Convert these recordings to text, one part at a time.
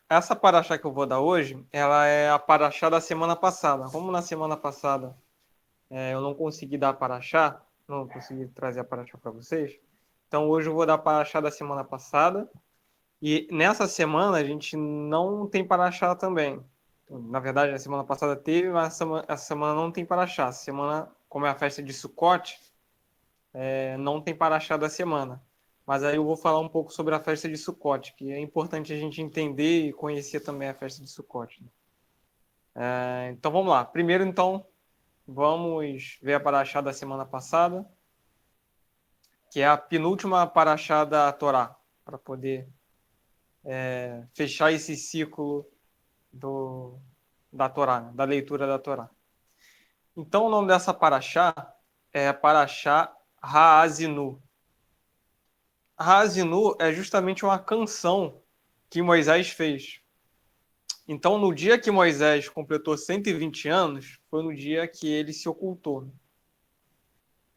essa paraxá que eu vou dar hoje, ela é a paraxá da semana passada. Como na semana passada eu não consegui dar a paraxá, não consegui trazer a paraxá para vocês, então hoje eu vou dar a paraxá da semana passada. E nessa semana a gente não tem paraxá também. Na verdade, na semana passada teve, mas essa semana não tem paraxá. Essa semana, como é a festa de Sukkot, não tem paraxá da semana. Mas aí eu vou falar um pouco sobre a festa de Sukkot, que é importante a gente entender e conhecer também a festa de Sukkot, né? Então vamos lá. Primeiro, então, vamos ver a paraxá da semana passada, que é a penúltima paraxá da Torá, para poder fechar esse ciclo do, da Torá, né? Da leitura da Torá. Então o nome dessa paraxá é Paraxá Ha'azinu. Ha'azinu é justamente uma canção que Moisés fez. Então, no dia que Moisés completou 120 anos, foi no dia que ele se ocultou, né?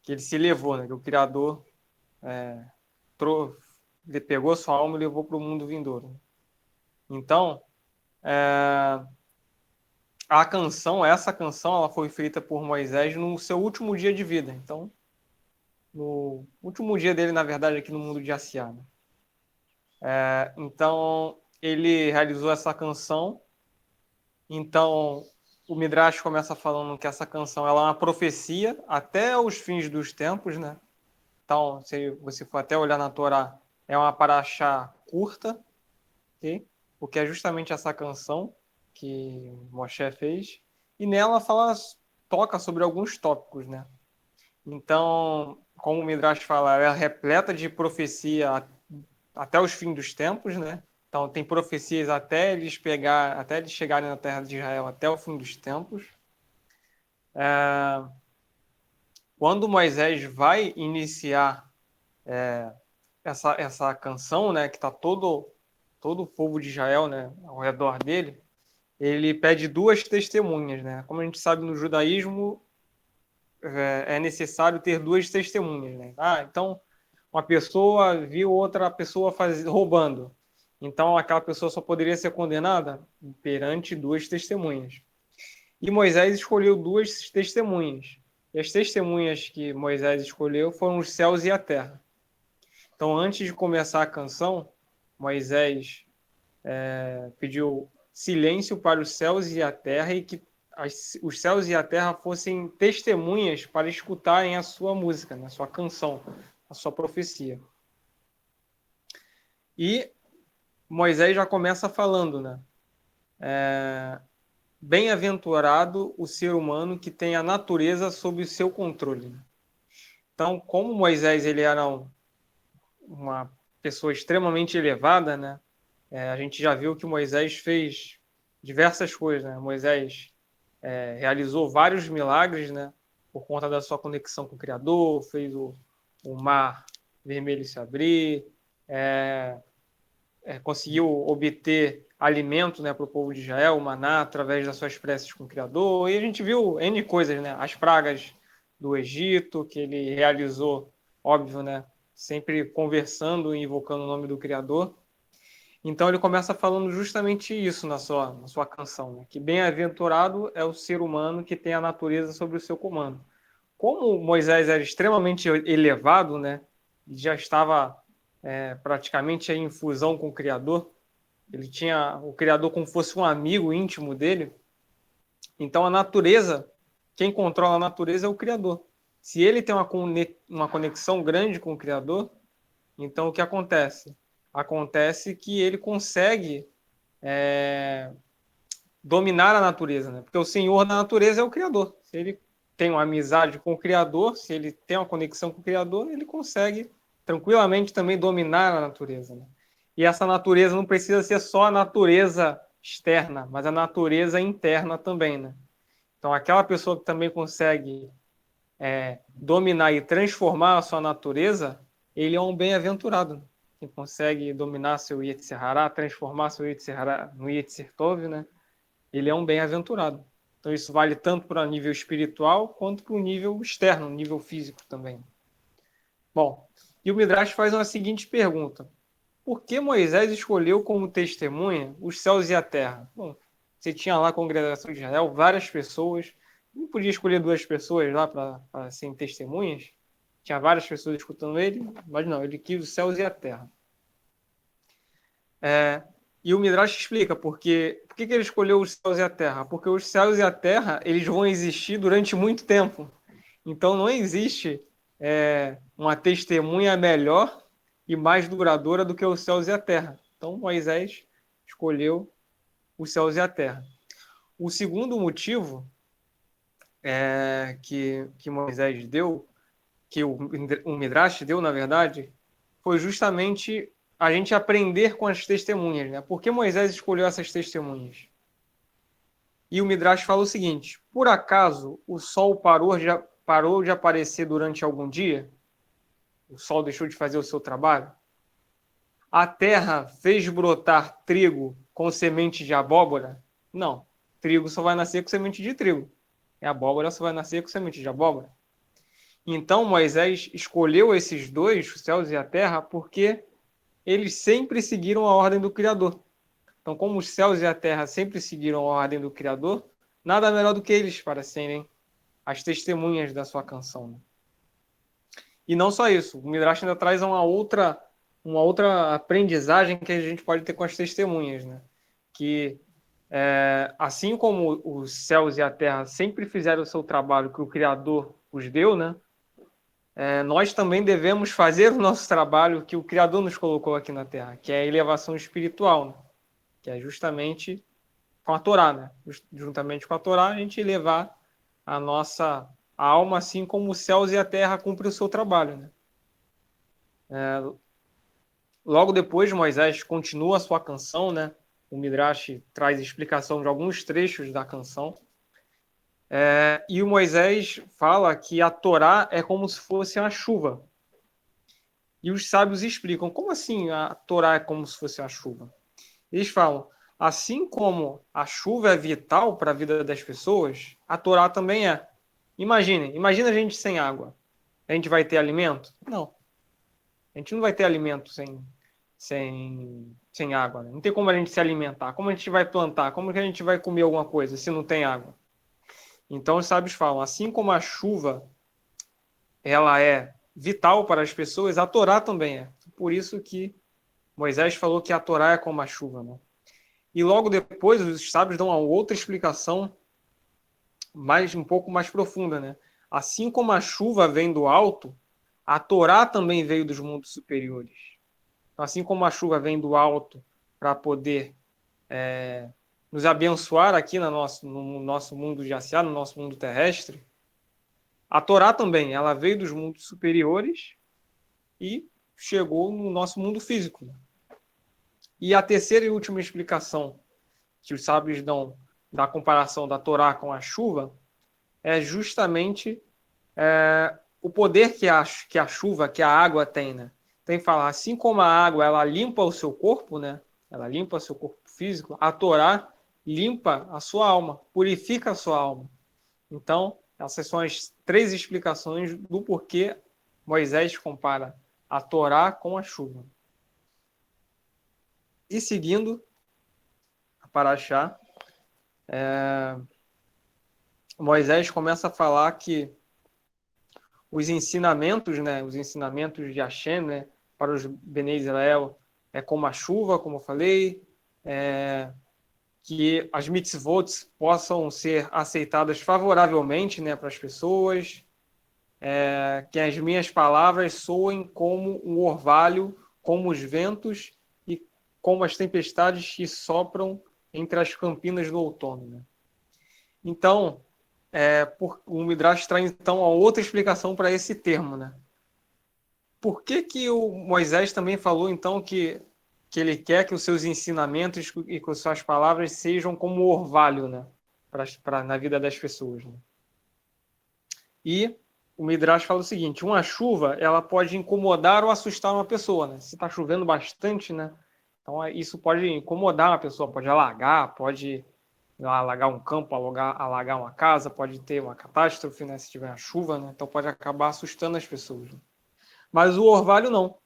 Que ele se levou, né? Que o Criador ele pegou sua alma e levou para o mundo vindouro. Então, essa canção, ela foi feita por Moisés no seu último dia de vida. Então, no último dia dele, na verdade, aqui no mundo de Asiá, né? Então, ele realizou essa canção. Então, o Midrash começa falando que essa canção ela é uma profecia até os fins dos tempos, né? Então, se você for até olhar na Torá, é uma paraxá curta, okay? Porque é justamente essa canção que Moshe fez. E nela toca sobre alguns tópicos, né? Então, como o Midrash fala, ela é repleta de profecia até os fins dos tempos, né? Então tem profecias até eles chegarem na terra de Israel até o fim dos tempos. Quando Moisés vai iniciar essa canção, né, que está todo o povo de Israel, né, ao redor dele, ele pede duas testemunhas, né? Como a gente sabe no judaísmo é necessário ter duas testemunhas, né? Então uma pessoa viu outra pessoa roubando. Então aquela pessoa só poderia ser condenada perante duas testemunhas. E Moisés escolheu duas testemunhas. E as testemunhas que Moisés escolheu foram os céus e a terra. Então, antes de começar a canção, Moisés pediu silêncio para os céus e a terra e que os céus e a terra fossem testemunhas para escutarem a sua música, né, a sua canção, a sua profecia. E Moisés já começa falando, né? Bem-aventurado o ser humano que tem a natureza sob o seu controle. Então, como Moisés ele era uma pessoa extremamente elevada, né? A gente já viu que Moisés fez diversas coisas, né? Moisés realizou vários milagres, né? Por conta da sua conexão com o Criador, fez o mar vermelho se abrir, conseguiu obter alimento, né, para o povo de Israel, o maná, através das suas preces com o Criador. E a gente viu N coisas, né? As pragas do Egito, que ele realizou, óbvio, né? Sempre conversando e invocando o nome do Criador. Então ele começa falando justamente isso na sua canção, né? Que bem-aventurado é o ser humano que tem a natureza sob o seu comando. Como Moisés era extremamente elevado, né? Já estava praticamente em fusão com o Criador. Ele tinha o Criador como fosse um amigo íntimo dele. Então a natureza, quem controla a natureza é o Criador. Se ele tem uma conexão grande com o Criador, então o que acontece? Acontece que ele consegue dominar a natureza, né? Porque o Senhor da natureza é o Criador. Se ele tem uma amizade com o Criador, se ele tem uma conexão com o Criador, ele consegue tranquilamente também dominar a natureza, né? E essa natureza não precisa ser só a natureza externa, mas a natureza interna também, né? Então, aquela pessoa que também consegue dominar e transformar a sua natureza, ele é um bem-aventurado. Quem consegue dominar seu Yetzer Hará, transformar seu Yetzer Hará no Yetzer Tov, né? Ele é um bem-aventurado. Então, isso vale tanto para o nível espiritual quanto para o nível externo, nível físico também. Bom, e o Midrash faz uma seguinte pergunta. por que Moisés escolheu como testemunha os céus e a terra? Bom, você tinha lá a congregação de Israel, várias pessoas, não podia escolher 2 pessoas lá para serem testemunhas, tinha várias pessoas escutando ele, mas não, ele quis os céus e a terra. E o Midrash explica por que ele escolheu os céus e a terra. Porque os céus e a terra eles vão existir durante muito tempo. Então não existe uma testemunha melhor e mais duradoura do que os céus e a terra. Então Moisés escolheu os céus e a terra. O segundo motivo que Moisés deu, que o Midrash deu, na verdade, foi justamente a gente aprender com as testemunhas, né? Por que Moisés escolheu essas testemunhas? E o Midrash fala o seguinte: por acaso o sol parou de aparecer durante algum dia? O sol deixou de fazer o seu trabalho? A terra fez brotar trigo com semente de abóbora? Não. Trigo só vai nascer com semente de trigo. E a abóbora só vai nascer com semente de abóbora. Então Moisés escolheu esses dois, os céus e a terra, porque eles sempre seguiram a ordem do Criador. Então, como os céus e a terra sempre seguiram a ordem do Criador, nada melhor do que eles para serem as testemunhas da sua canção. Né? E não só isso, o Midrash ainda traz uma outra aprendizagem que a gente pode ter com as testemunhas, né? Que assim como os céus e a terra sempre fizeram o seu trabalho que o Criador os deu, né? Nós também devemos fazer o nosso trabalho que o Criador nos colocou aqui na Terra, que é a elevação espiritual, né? Que é justamente com a Torá, né? Juntamente com a Torá, a gente elevar a nossa alma, assim como os céus e a terra cumprem o seu trabalho, né? Logo depois, Moisés continua a sua canção, né? O Midrash traz explicação de alguns trechos da canção. E o Moisés fala que a Torá é como se fosse uma chuva. E os sábios explicam, como assim a Torá é como se fosse uma chuva? Eles falam, assim como a chuva é vital para a vida das pessoas, a Torá também é. Imagina a gente sem água. A gente vai ter alimento? Não. A gente não vai ter alimento sem água. Né? Não tem como a gente se alimentar. Como a gente vai plantar? Como que a gente vai comer alguma coisa se não tem água? Então os sábios falam, assim como a chuva ela é vital para as pessoas, a Torá também é. Por isso que Moisés falou que a Torá é como a chuva. Né? E logo depois os sábios dão uma outra explicação um pouco mais profunda. Né? Assim como a chuva vem do alto, a Torá também veio dos mundos superiores. Então, assim como a chuva vem do alto para poder nos abençoar aqui no nosso mundo de Asiá, no nosso mundo terrestre, a Torá também, ela veio dos mundos superiores e chegou no nosso mundo físico. E a terceira e última explicação que os sábios dão da comparação da Torá com a chuva é justamente o poder que a chuva, que a água tem, né? Tem que falar, assim como a água ela limpa o seu corpo, né? Ela limpa o seu corpo físico, a Torá limpa a sua alma, purifica a sua alma. Então, essas são as 3 explicações do porquê Moisés compara a Torá com a chuva. E seguindo a Paraxá, Moisés começa a falar que os ensinamentos, né, os ensinamentos de Hashem, né, para os Bnei Israel é como a chuva, como eu falei, que as mitzvot possam ser aceitadas favoravelmente, né, para as pessoas, que as minhas palavras soem como um orvalho, como os ventos e como as tempestades que sopram entre as campinas do outono. Né? Então, o Midrash traz então uma outra explicação para esse termo. Né? Por que o Moisés também falou então que ele quer que os seus ensinamentos e que as suas palavras sejam como orvalho, né? Na vida das pessoas. Né? E o Midrash fala o seguinte, uma chuva ela pode incomodar ou assustar uma pessoa. Né? Se está chovendo bastante, né? Então isso pode incomodar uma pessoa, pode alagar, pode alagar um campo, alagar uma casa, pode ter uma catástrofe, né? Se tiver uma chuva, né? Então pode acabar assustando as pessoas. Né? Mas o orvalho não.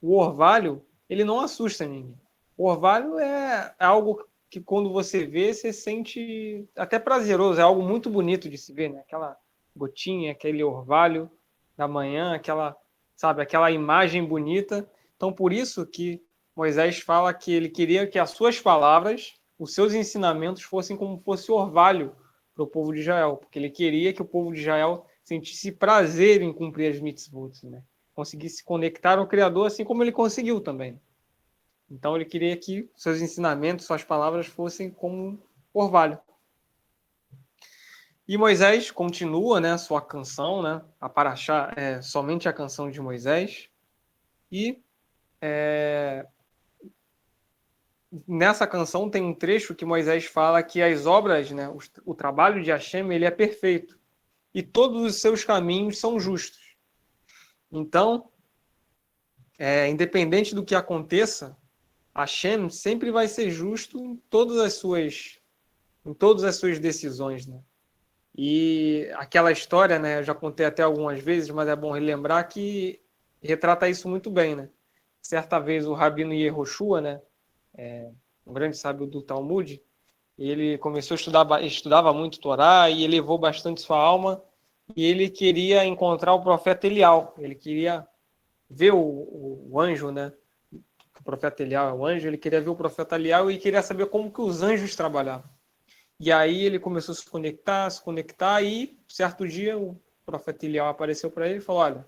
O orvalho ele não assusta ninguém. O orvalho é algo que quando você vê, você sente até prazeroso, é algo muito bonito de se ver, né? Aquela gotinha, aquele orvalho da manhã, aquela imagem bonita. Então, por isso que Moisés fala que ele queria que as suas palavras, os seus ensinamentos fossem como fosse orvalho para o povo de Israel, porque ele queria que o povo de Israel sentisse prazer em cumprir as mitzvot, né? Conseguisse conectar ao Criador, assim como ele conseguiu também. Então ele queria que seus ensinamentos, suas palavras fossem como um orvalho. E Moisés continua, né, sua canção, né, a Paraxá é somente a canção de Moisés. E nessa canção tem um trecho que Moisés fala que as obras, né, o trabalho de Hashem, ele é perfeito. E todos os seus caminhos são justos. Então, independente do que aconteça, Hashem sempre vai ser justo em todas as suas decisões, né? E aquela história, né, eu já contei até algumas vezes, mas é bom relembrar que retrata isso muito bem, né? Certa vez o Rabino Yehoshua, né, um grande sábio do Talmud, ele começou a estudar, estudava muito Torá e elevou bastante sua alma e ele queria encontrar o profeta Elial, ele queria ver o anjo, né? O profeta Elial é o anjo, ele queria ver o profeta Elial e queria saber como que os anjos trabalhavam. E aí ele começou a se conectar e certo dia o profeta Elial apareceu para ele e falou: olha,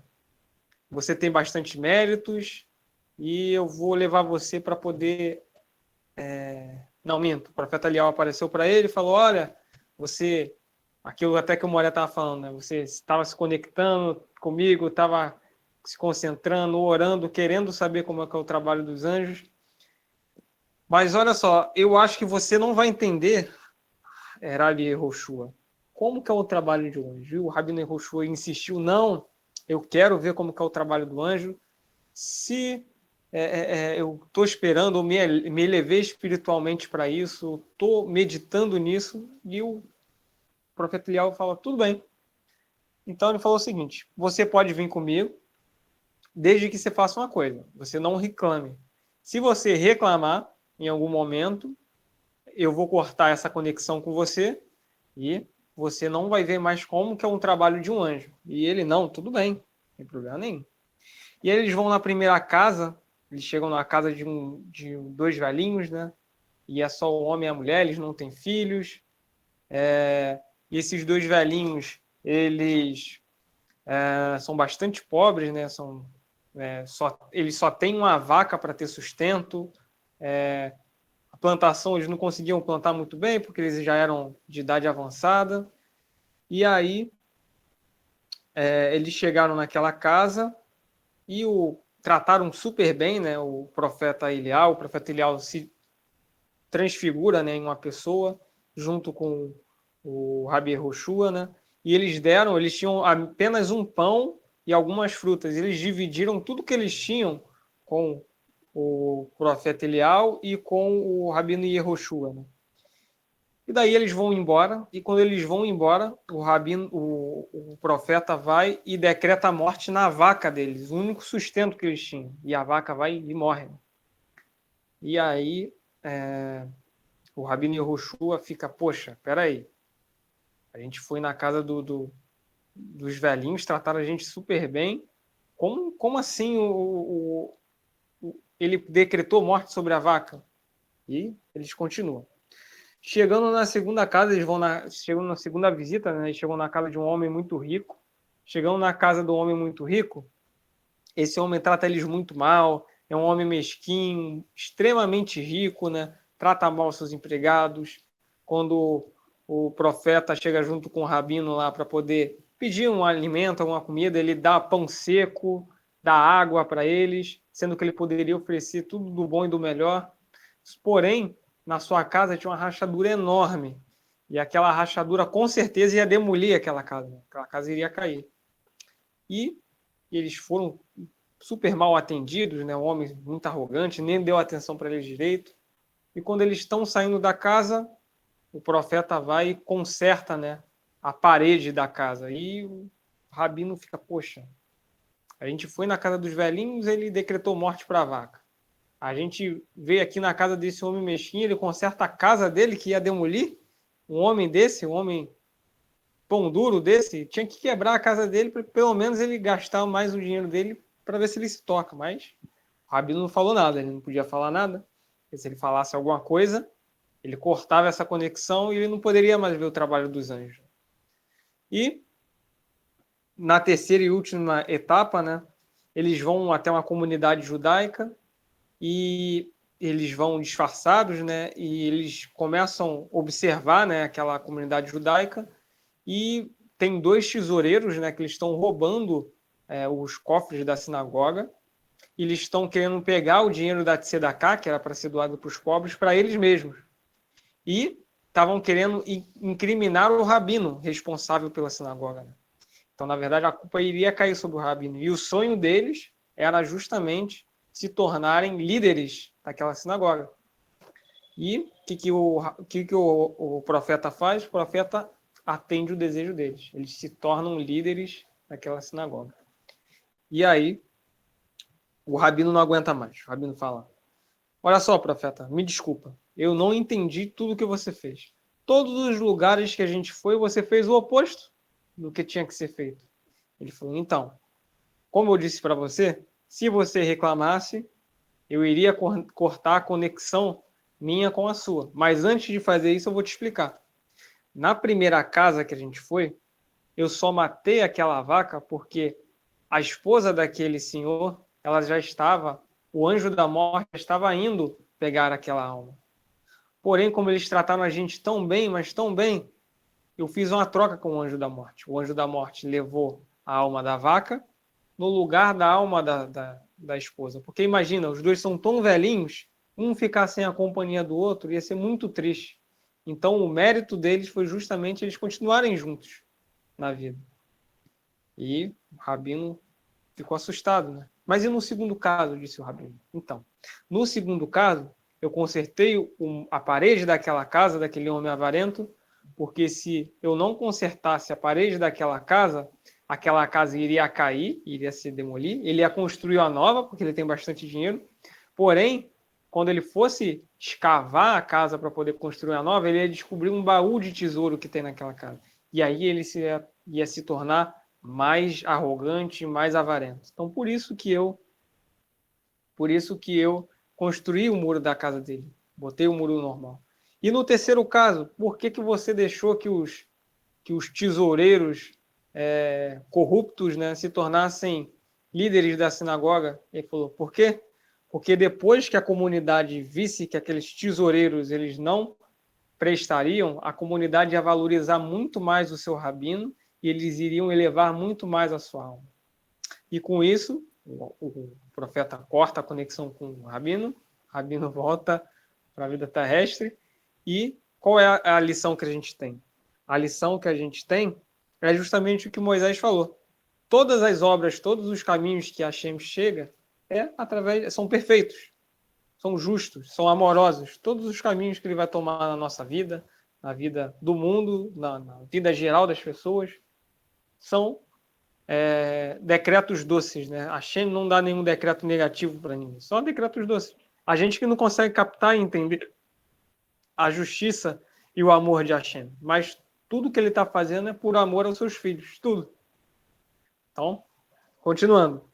você tem bastante méritos e eu vou levar você para poder... Não, minto. O profeta Elial apareceu para ele e falou: olha, você... Aquilo até que o Moré estava falando, né? Você estava se conectando comigo, estava se concentrando, orando, querendo saber como é que é o trabalho dos anjos. Mas olha só, eu acho que você não vai entender, Rabi Yehoshua, como que é o trabalho de um anjo. E o Rabino Yehoshua insistiu: não, eu quero ver como que é o trabalho do anjo. Se eu estou esperando, ou me elevei espiritualmente para isso, estou meditando nisso, e o profeta Eliel fala: tudo bem. Então ele falou o seguinte: você pode vir comigo, desde que você faça uma coisa, você não reclame. Se você reclamar em algum momento, eu vou cortar essa conexão com você e você não vai ver mais como que é um trabalho de um anjo. E ele: não, tudo bem, não tem problema nenhum. E aí eles vão na primeira casa, eles chegam na casa de dois velhinhos, né? E é só o homem e a mulher, eles não têm filhos. E esses dois velhinhos, eles são bastante pobres, né? Eles só têm uma vaca para ter sustento. A plantação eles não conseguiam plantar muito bem, porque eles já eram de idade avançada. E aí eles chegaram naquela casa e trataram super bem, né? O profeta Elial se transfigura, né, em uma pessoa, junto com o Rabi Yehoshua, né? E eles tinham apenas um pão e algumas frutas. Eles dividiram tudo que eles tinham com o profeta Elial e com o Rabino Yehoshua, né? E daí eles vão embora, e quando eles vão embora, o profeta vai e decreta a morte na vaca deles, o único sustento que eles tinham. E a vaca vai e morre. E aí o Rabino Yehoshua fica: poxa, peraí, a gente foi na casa dos velhinhos, trataram a gente super bem, como assim ele decretou morte sobre a vaca? E eles continuam. Chegando na segunda casa, chegando na segunda visita, né, eles chegam na casa de um homem muito rico. Chegando na casa do homem muito rico, esse homem trata eles muito mal, é um homem mesquinho, extremamente rico, né? Trata mal seus empregados. Quando o profeta chega junto com o rabino lá para poder pedir um alimento, alguma comida, ele dá pão seco, dá água para eles, sendo que ele poderia oferecer tudo do bom e do melhor. Porém, na sua casa tinha uma rachadura enorme. E aquela rachadura com certeza ia demolir aquela casa. Aquela casa iria cair. E eles foram super mal atendidos, né? Um homem muito arrogante, nem deu atenção para eles direito. E quando eles estão saindo da casa, o profeta vai e conserta, né, a parede da casa. E o rabino fica: poxa, a gente foi na casa dos velhinhos, ele decretou morte para a vaca. A gente vê aqui na casa desse homem mesquinho, ele conserta a casa dele que ia demolir. Um homem desse, um homem pão duro desse, tinha que quebrar a casa dele para pelo menos ele gastar mais o dinheiro dele para ver se ele se toca. Mas o Rabino não falou nada, ele não podia falar nada. Porque se ele falasse alguma coisa, ele cortava essa conexão e ele não poderia mais ver o trabalho dos anjos. E na terceira e última etapa, né, eles vão até uma comunidade judaica e eles vão disfarçados, né, e eles começam a observar, né, aquela comunidade judaica e tem dois tesoureiros, né, que eles estão roubando os cofres da sinagoga. E eles estão querendo pegar o dinheiro da Tzedakah, que era para ser doado para os pobres, para eles mesmos. E estavam querendo incriminar o rabino responsável pela sinagoga. Né? Então, na verdade, a culpa iria cair sobre o rabino. E o sonho deles era justamente se tornarem líderes daquela sinagoga. E o que o profeta faz? O profeta atende o desejo deles. Eles se tornam líderes daquela sinagoga. E aí, o rabino não aguenta mais. O rabino fala: olha só, profeta, me desculpa. Eu não entendi tudo que você fez. Todos os lugares que a gente foi, você fez o oposto do que tinha que ser feito. Ele falou: então, como eu disse para você, se você reclamasse, eu iria cortar a conexão minha com a sua. Mas antes de fazer isso, eu vou te explicar. Na primeira casa que a gente foi, eu só matei aquela vaca porque a esposa daquele senhor, ela já estava, o anjo da morte estava indo pegar aquela alma. Porém, como eles trataram a gente tão bem, mas tão bem, eu fiz uma troca com o anjo da morte. O anjo da morte levou a alma da vaca no lugar da alma da esposa. Porque imagina, os dois são tão velhinhos, um ficar sem a companhia do outro ia ser muito triste. Então, o mérito deles foi justamente eles continuarem juntos na vida. E o rabino ficou assustado, né? Mas e no segundo caso, disse o rabino? Então, no segundo caso, eu consertei a parede daquela casa, daquele homem avarento, porque se eu não consertasse a parede daquela casa iria cair, iria se demolir, ele ia construir a nova, porque ele tem bastante dinheiro, porém, quando ele fosse escavar a casa para poder construir a nova, ele ia descobrir um baú de tesouro que tem naquela casa. E aí ele ia se tornar mais arrogante, mais avarento. Então, por isso que eu construí o muro da casa dele. Botei o muro normal. E no terceiro caso, por que você deixou que os tesoureiros corruptos, né, se tornassem líderes da sinagoga? Ele falou, por quê? Porque depois que a comunidade visse que aqueles tesoureiros eles não prestariam, a comunidade ia valorizar muito mais o seu rabino e eles iriam elevar muito mais a sua alma. E com isso, o profeta corta a conexão com o rabino volta para a vida terrestre. E qual é a lição que a gente tem? A lição que a gente tem é justamente o que Moisés falou. Todas as obras, todos os caminhos que Hashem chega são perfeitos, são justos, são amorosos. Todos os caminhos que ele vai tomar na nossa vida, na vida do mundo, na vida geral das pessoas, são decretos doces, né? A Hashem não dá nenhum decreto negativo para ninguém, só decretos doces. A gente que não consegue captar e entender a justiça e o amor de Hashem, mas tudo que ele está fazendo é por amor aos seus filhos, tudo. Então, continuando.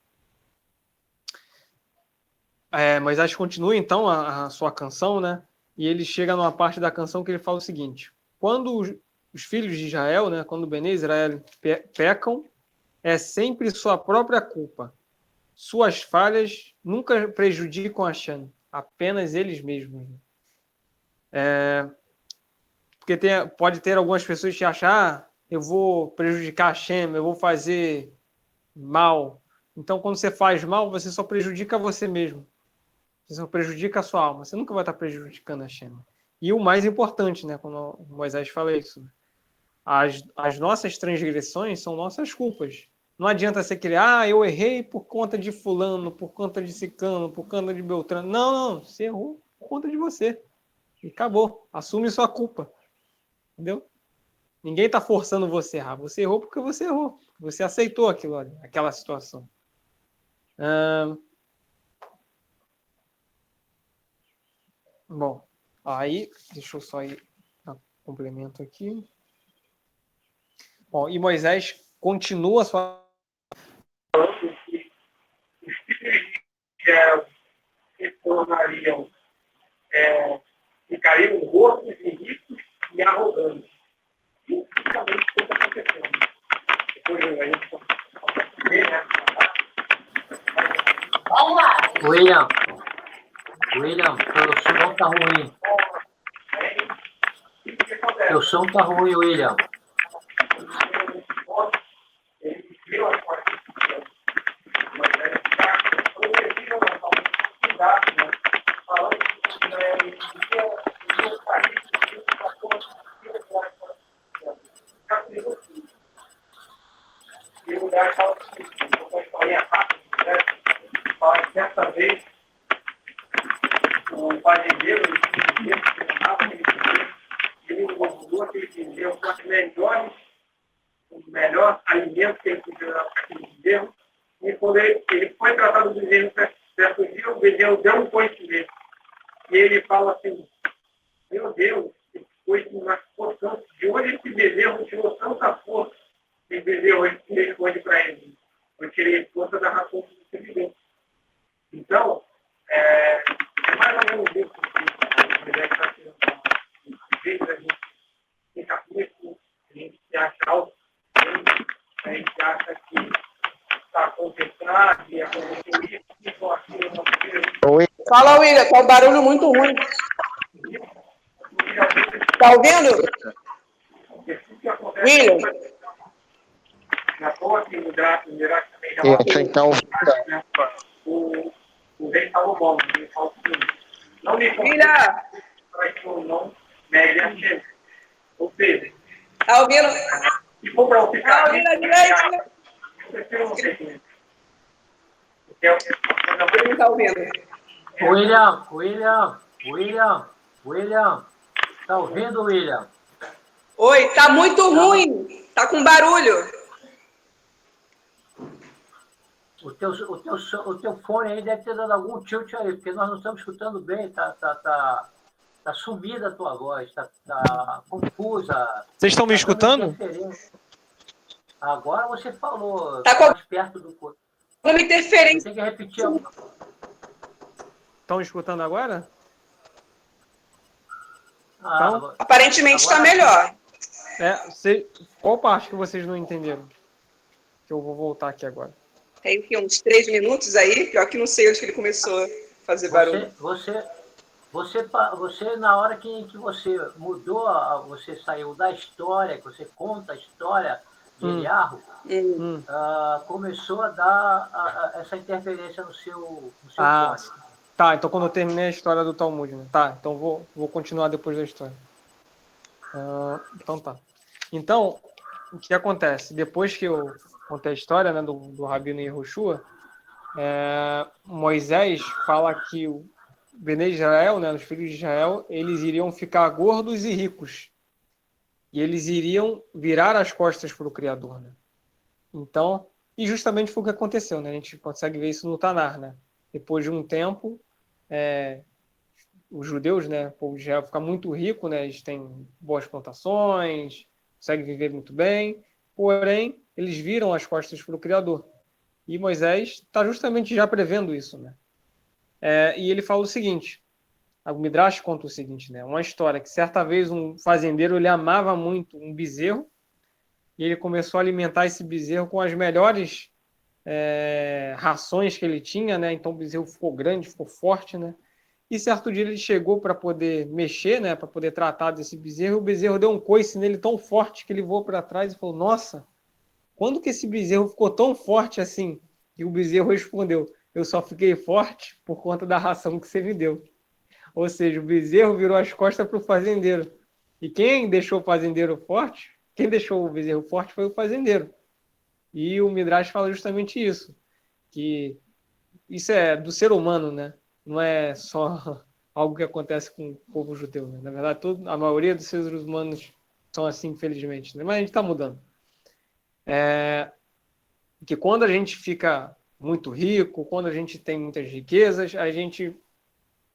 Moisés continua então a sua canção, né? E ele chega numa parte da canção que ele fala o seguinte: quando os filhos de Israel, né, quando o Bnei Israel pecam, é sempre sua própria culpa. Suas falhas nunca prejudicam a Hashem, apenas eles mesmos. Porque pode ter algumas pessoas que acham, eu vou prejudicar a Hashem, eu vou fazer mal. Então, quando você faz mal, você só prejudica você mesmo. Você só prejudica a sua alma. Você nunca vai estar prejudicando a Hashem. E o mais importante, né, quando Moisés fala isso, as nossas transgressões são nossas culpas. Não adianta você querer, eu errei por conta de fulano, por conta de ciclano, por conta de beltrano. Não, você errou por conta de você. E acabou. Assume sua culpa. Entendeu? Ninguém está forçando você a errar. Você errou porque você errou. Você aceitou aquela situação. Bom, aí, deixa eu só ir a complemento aqui. Bom, e Moisés continua a sua... que os filhos de Israel se tornariam, ficariam gordos e ricos e arrogantes. Isso também está acontecendo. Depois a gente pode ver, né? Vamos lá. William, teu som tá ruim. Teu som tá ruim, William. Dessa vez, o fazendeiro, ele orgulhou aquele bezerro com os melhores alimentos que ele podia dar para aquele bezerro. E quando ele foi tratado do bezerro certo dia, o bezerro deu um coice nele. E ele fala assim, meu Deus, esse coice não machucou tanto. De onde esse bezerro tirou tanta força? Esse bezerro ele responde para ele. Eu tirei força da ração que você me deu. Então, é mais ou menos isso que o Moisés está tirando. Às vezes a gente fica aflito, a gente se acha alto, a gente acha que está acontecendo, que aconteceu isso, ou aquilo, não sei. Fala, William, tá um barulho muito ruim. Tá ouvindo? William? Na toa que o Mirac também já então, o rei Salomão, ele fala o seguinte, não me confie para que eu não negue a gente. Ou seja, Tá ouvindo? se for para eu ficar Tá ouvindo a gente? eu prefiro não ter que Não tá ouvindo. William. Tá ouvindo, William? Oi, tá muito ruim. Tá com barulho. O teu fone aí deve ter dado algum tilt aí, porque nós não estamos escutando bem, tá sumida a tua voz, tá confusa. Vocês estão me escutando? Agora você falou, Tá mais perto do corpo. Uma interferência. Tem que repetir. Estão escutando agora? Então, Aparentemente agora, tá melhor. Qual parte que vocês não entenderam? Que eu vou voltar aqui agora. Tem uns 3 minutos aí, pior que não sei onde que ele começou a fazer barulho. Você na hora que você mudou, você saiu da história, que você conta a história de Eliarro, começou a dar essa interferência no seu fone. Tá, então quando eu terminei a história do Talmud, né? Tá, então vou continuar depois da história. Então tá. Então, o que acontece? Depois que eu contei a história, né, do Rabino Yehoshua, Moisés fala que o Bnei Israel, né, os filhos de Israel, eles iriam ficar gordos e ricos. E eles iriam virar as costas para o Criador, né? Então, e justamente foi o que aconteceu, né? A gente consegue ver isso no Tanar, né? Depois de um tempo, os judeus, né, o povo de Israel fica muito rico, né? Eles têm boas plantações, conseguem viver muito bem, porém, eles viram as costas para o Criador. E Moisés está justamente já prevendo isso, né? E ele fala o seguinte, o Midrash conta o seguinte, né? Uma história que certa vez um fazendeiro, ele amava muito um bezerro e ele começou a alimentar esse bezerro com as melhores rações que ele tinha, né? Então o bezerro ficou grande, ficou forte, né? E certo dia ele chegou para poder mexer, né? Para poder tratar desse bezerro, e o bezerro deu um coice nele tão forte que ele voou para trás e falou, nossa, quando que esse bezerro ficou tão forte assim? E o bezerro respondeu, eu só fiquei forte por conta da ração que você me deu. Ou seja, o bezerro virou as costas para o fazendeiro. E quem deixou o fazendeiro forte, quem deixou o bezerro forte foi o fazendeiro. E o Midrash fala justamente isso, que isso é do ser humano, né? Não é só algo que acontece com o povo judeu, né? Na verdade, a maioria dos seres humanos são assim, infelizmente, né? Mas a gente está mudando. Que quando a gente fica muito rico, quando a gente tem muitas riquezas, a gente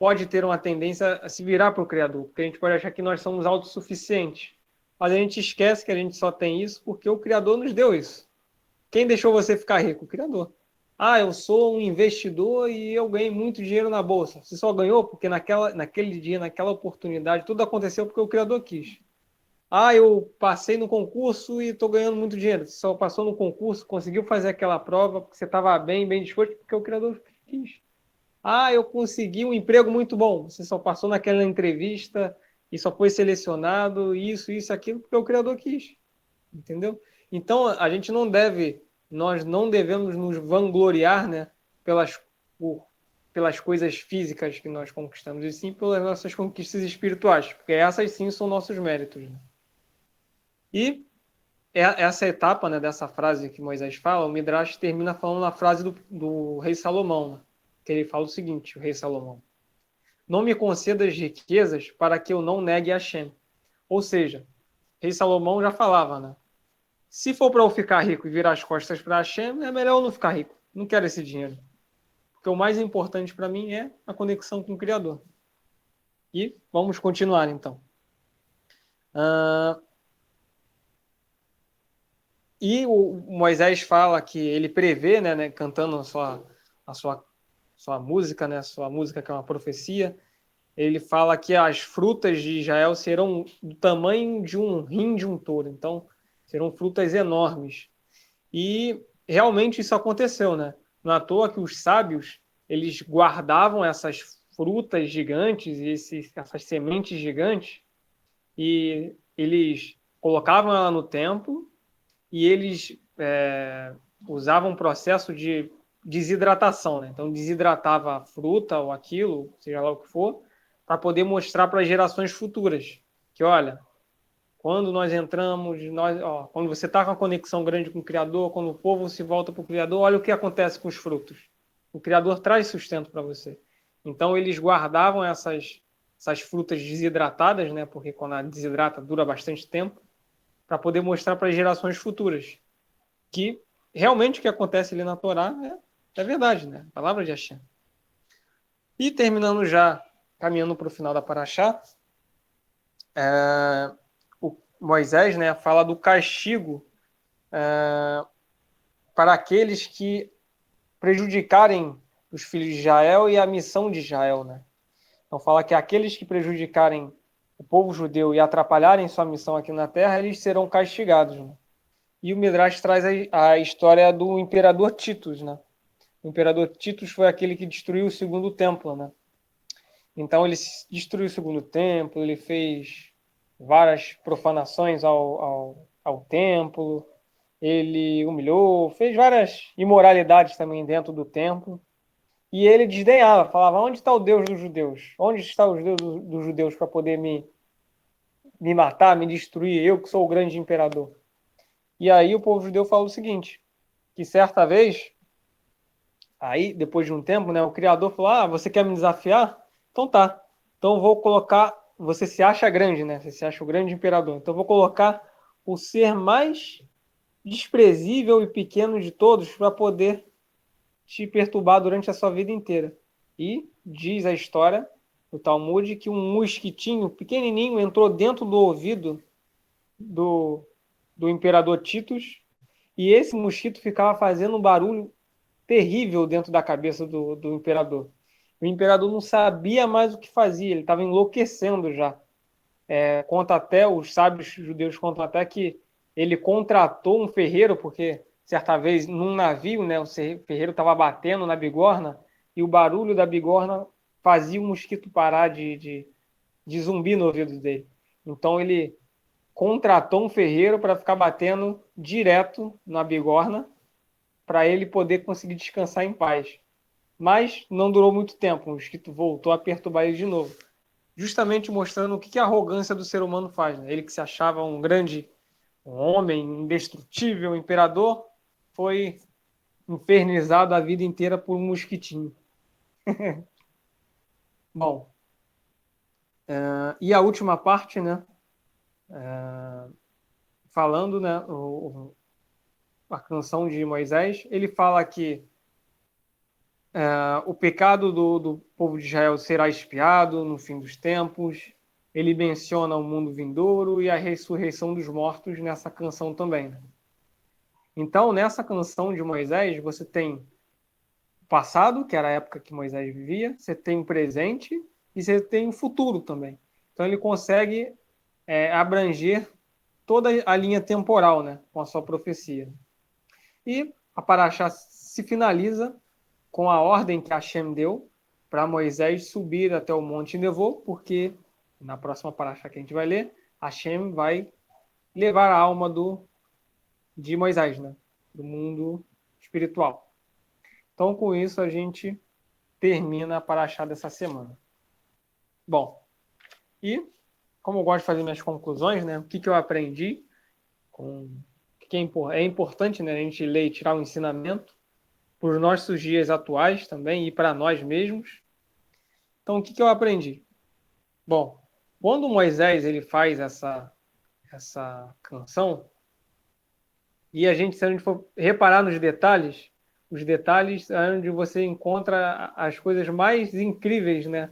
pode ter uma tendência a se virar para o Criador, porque a gente pode achar que nós somos autossuficientes. Mas a gente esquece que a gente só tem isso porque o Criador nos deu isso. Quem deixou você ficar rico? O Criador. Ah, eu sou um investidor e eu ganhei muito dinheiro na bolsa. Você só ganhou porque naquele dia, naquela oportunidade, tudo aconteceu porque o Criador quis. Ah, eu passei no concurso e estou ganhando muito dinheiro. Você só passou no concurso, conseguiu fazer aquela prova porque você estava bem disposto, porque o Criador quis. Ah, eu consegui um emprego muito bom. Você só passou naquela entrevista e só foi selecionado, isso, aquilo, porque o Criador quis. Entendeu? Então, nós não devemos nos vangloriar, né, pelas coisas físicas que nós conquistamos, e sim pelas nossas conquistas espirituais, porque essas sim são nossos méritos. Né? E essa etapa, né, dessa frase que Moisés fala, o Midrash termina falando na frase do rei Salomão, né, que ele fala o seguinte, o rei Salomão: não me concedas riquezas para que eu não negue a Hashem. Ou seja, o rei Salomão já falava, né? Se for para eu ficar rico e virar as costas para Hashem, é melhor eu não ficar rico. Não quero esse dinheiro. Porque o mais importante para mim é a conexão com o Criador. E vamos continuar, então. E o Moisés fala que ele prevê, né, cantando a sua música, né, sua música que é uma profecia, ele fala que as frutas de Israel serão do tamanho de um rim de um touro. Então, serão frutas enormes. E realmente isso aconteceu, né? Não é à toa que os sábios, eles guardavam essas frutas gigantes e essas sementes gigantes e eles colocavam ela no templo e eles usavam um processo de desidratação, né? Então desidratava a fruta ou aquilo, seja lá o que for, para poder mostrar para as gerações futuras que, olha, quando nós entramos, quando você está com a conexão grande com o Criador, quando o povo se volta para o Criador, olha o que acontece com os frutos. O Criador traz sustento para você. Então, eles guardavam essas frutas desidratadas, né? Porque quando ela desidrata, dura bastante tempo, para poder mostrar para as gerações futuras que realmente o que acontece ali na Torá é verdade, né? A palavra de Hashem. E terminando já, caminhando para o final da Paraxá, o Moisés, né, fala do castigo para aqueles que prejudicarem os filhos de Israel e a missão de Israel. Né? Então fala que aqueles que prejudicarem o povo judeu e atrapalharem sua missão aqui na terra, eles serão castigados. Né? E o Midrash traz a história do imperador Titus. Né? O imperador Titus foi aquele que destruiu o segundo templo. Né? Então ele destruiu o segundo templo, ele fez várias profanações ao templo, ele humilhou, fez várias imoralidades também dentro do templo, e ele desdenhava, falava: onde está o Deus dos judeus? Onde está o Deus dos judeus para poder me matar, me destruir, eu que sou o grande imperador? E aí o povo judeu falou o seguinte, que certa vez, aí depois de um tempo, né, o Criador falou: você quer me desafiar? Então tá, então vou colocar, você se acha grande, né? Você se acha o grande imperador, então vou colocar o ser mais desprezível e pequeno de todos para poder te perturbar durante a sua vida inteira. E diz a história do Talmud que um mosquitinho pequenininho entrou dentro do ouvido do imperador Titus e esse mosquito ficava fazendo um barulho terrível dentro da cabeça do imperador. O imperador não sabia mais o que fazia, ele estava enlouquecendo já. Conta até, os sábios judeus contam até que ele contratou um ferreiro, porque certa vez num navio, né, o ferreiro estava batendo na bigorna e o barulho da bigorna fazia o mosquito parar de zumbir no ouvido dele. Então ele contratou um ferreiro para ficar batendo direto na bigorna para ele poder conseguir descansar em paz. Mas não durou muito tempo, o mosquito voltou a perturbar ele de novo. Justamente mostrando o que a arrogância do ser humano faz. Né? Ele que se achava um grande homem, indestrutível, um imperador, foi infernizado a vida inteira por um mosquitinho. Bom, e a última parte, né? Falando, né? A canção de Moisés, ele fala que o pecado do povo de Israel será expiado no fim dos tempos. Ele menciona o mundo vindouro e a ressurreição dos mortos nessa canção também. Né? Então, nessa canção de Moisés, você tem o passado, que era a época que Moisés vivia, você tem o presente e você tem o futuro também. Então, ele consegue abranger toda a linha temporal, né, com a sua profecia. E a Paraxá se finaliza com a ordem que Hashem deu para Moisés subir até o Monte Nevô, porque na próxima Paraxá que a gente vai ler, Hashem vai levar a alma de Moisés, né, do mundo espiritual. Então, com isso, a gente termina a Paraxá dessa semana. Bom, e como eu gosto de fazer minhas conclusões, né, o que eu aprendi, que é importante, né, a gente ler e tirar um ensinamento para os nossos dias atuais também e para nós mesmos. Então, o que eu aprendi? Bom, quando Moisés ele faz essa canção, e se a gente for reparar nos detalhes, os detalhes é onde você encontra as coisas mais incríveis, né?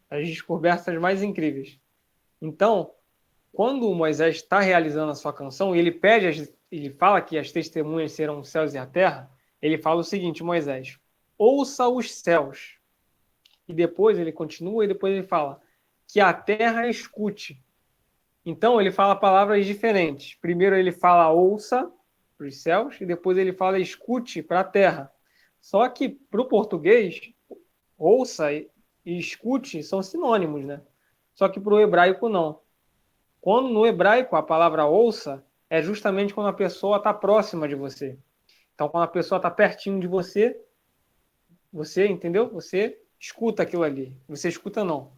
As descobertas mais incríveis. Então, quando Moisés está realizando a sua canção, ele fala que as testemunhas serão os céus e a terra, ele fala o seguinte, Moisés, ouça os céus. E depois ele continua, e depois ele fala que a terra escute. Então, ele fala palavras diferentes. Primeiro ele fala ouça para os céus, e depois ele fala escute para a terra. Só que, para o português, ouça e escute são sinônimos, né? Só que para o hebraico, não. Quando no hebraico a palavra ouça é justamente quando a pessoa está próxima de você. Então, quando a pessoa está pertinho de você, entendeu? Você escuta aquilo ali. Você escuta, não.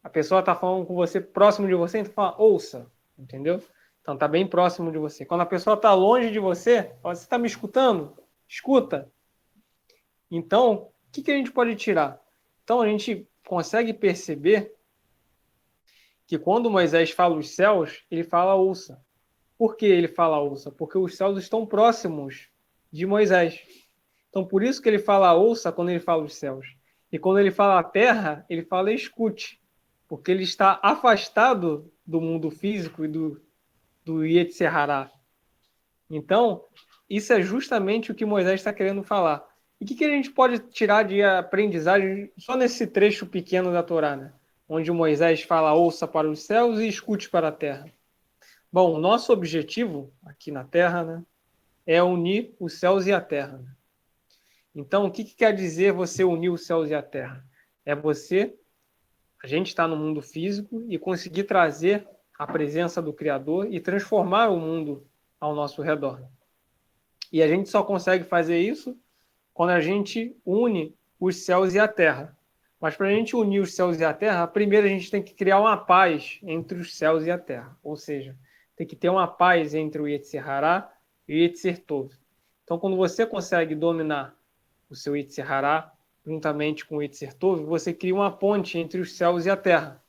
A pessoa está falando com você, próximo de você, então fala, ouça, entendeu? Então, está bem próximo de você. Quando a pessoa está longe de você, fala, você está me escutando? Escuta. Então, o que a gente pode tirar? Então, a gente consegue perceber que quando Moisés fala os céus, ele fala ouça. Por que ele fala ouça? Porque os céus estão próximos de Moisés. Então, por isso que ele fala ouça quando ele fala os céus. E quando ele fala a terra, ele fala escute. Porque ele está afastado do mundo físico e do Yetzer-Hará. Então, isso é justamente o que Moisés está querendo falar. E o que a gente pode tirar de aprendizagem só nesse trecho pequeno da Torá, né? Onde Moisés fala ouça para os céus e escute para a terra. Bom, o nosso objetivo aqui na Terra, né, é unir os céus e a terra. Então, o que quer dizer você unir os céus e a terra? A gente está no mundo físico e conseguir trazer a presença do Criador e transformar o mundo ao nosso redor. E a gente só consegue fazer isso quando a gente une os céus e a terra. Mas para a gente unir os céus e a terra, primeiro a gente tem que criar uma paz entre os céus e a terra. Ou seja, tem que ter uma paz entre o Yetzer-Hará e o Yetzer Tov. Então, quando você consegue dominar o seu Yetzer-Hará juntamente com o Yetzer Tov, você cria uma ponte entre os céus e a terra.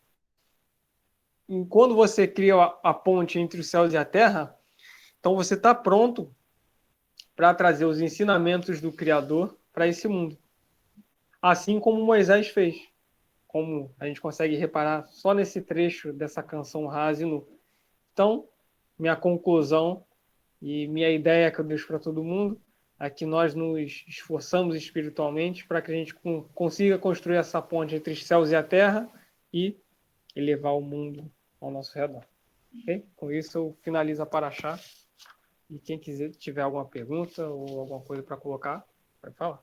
E quando você cria a ponte entre os céus e a terra, então você está pronto para trazer os ensinamentos do Criador para esse mundo. Assim como Moisés fez. Como a gente consegue reparar só nesse trecho dessa canção Hazinu. Então, minha conclusão e minha ideia que eu deixo para todo mundo é que nós nos esforçamos espiritualmente para que a gente consiga construir essa ponte entre os céus e a terra e elevar o mundo ao nosso redor. Okay? Com isso, eu finalizo a Paraxá. E quem tiver alguma pergunta ou alguma coisa para colocar, pode falar.